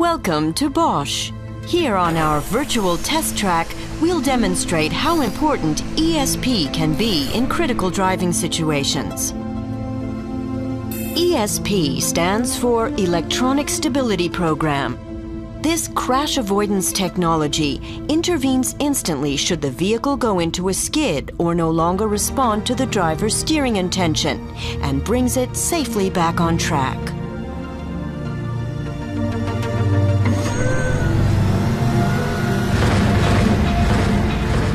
Welcome to Bosch. Here on our virtual test track, we'll demonstrate how important ESP can be in critical driving situations. ESP stands for Electronic Stability Program. This crash avoidance technology intervenes instantly should the vehicle go into a skid or no longer respond to the driver's steering intention and brings it safely back on track.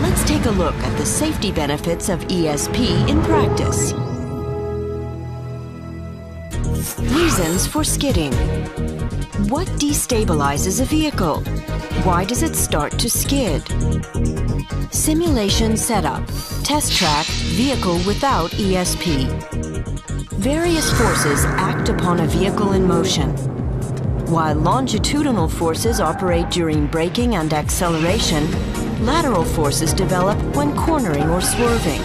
Let's take a look at the safety benefits of ESP in practice. Reasons for skidding. What destabilizes a vehicle? Why does it start to skid? Simulation setup. Test track vehicle without ESP. Various forces act upon a vehicle in motion. While longitudinal forces operate during braking and acceleration, lateral forces develop when cornering or swerving.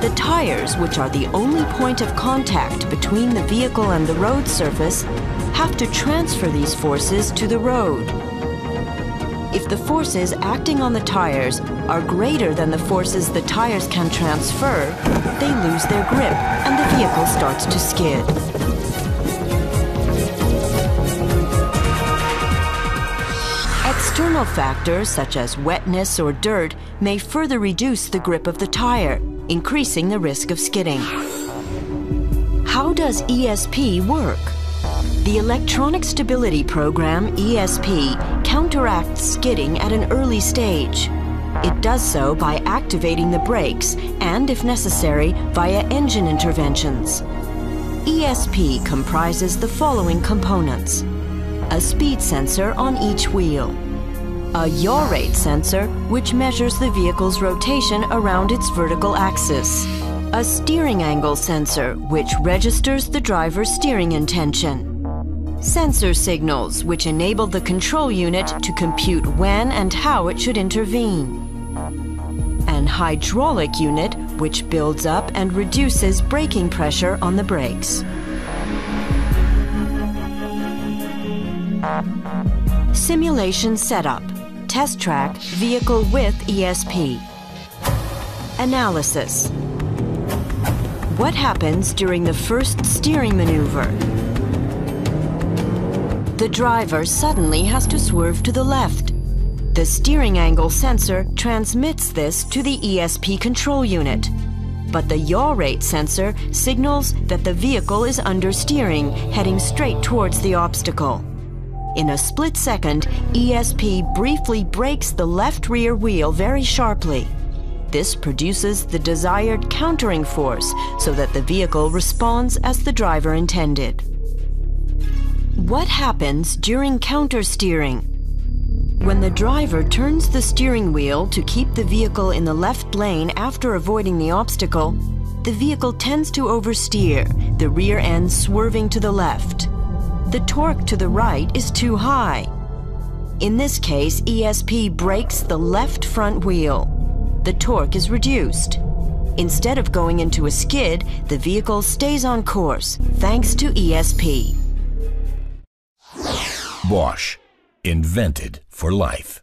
The tires, which are the only point of contact between the vehicle and the road surface, have to transfer these forces to the road. If the forces acting on the tires are greater than the forces the tires can transfer, they lose their grip and the vehicle starts to skid. External factors such as wetness or dirt may further reduce the grip of the tire, increasing the risk of skidding. How does ESP work? The Electronic Stability Program, ESP, counteracts skidding at an early stage. It does so by activating the brakes and, if necessary, via engine interventions. ESP comprises the following components: a speed sensor on each wheel, a yaw rate sensor, which measures the vehicle's rotation around its vertical axis, a steering angle sensor, which registers the driver's steering intention, sensor signals, which enable the control unit to compute when and how it should intervene, and hydraulic unit, which builds up and reduces braking pressure on the brakes. Simulation setup. Test track vehicle with ESP. Analysis. What happens during the first steering maneuver? The driver suddenly has to swerve to the left. The steering angle sensor transmits this to the ESP control unit, but the yaw rate sensor signals that the vehicle is understeering, heading straight towards the obstacle. In a split second, ESP briefly brakes the left rear wheel very sharply. This produces the desired countering force so that the vehicle responds as the driver intended. What happens during countersteering? When the driver turns the steering wheel to keep the vehicle in the left lane after avoiding the obstacle, the vehicle tends to oversteer, the rear end swerving to the left. The torque to the right is too high. In this case, ESP brakes the left front wheel. The torque is reduced. Instead of going into a skid, the vehicle stays on course, thanks to ESP. Bosch, invented for life.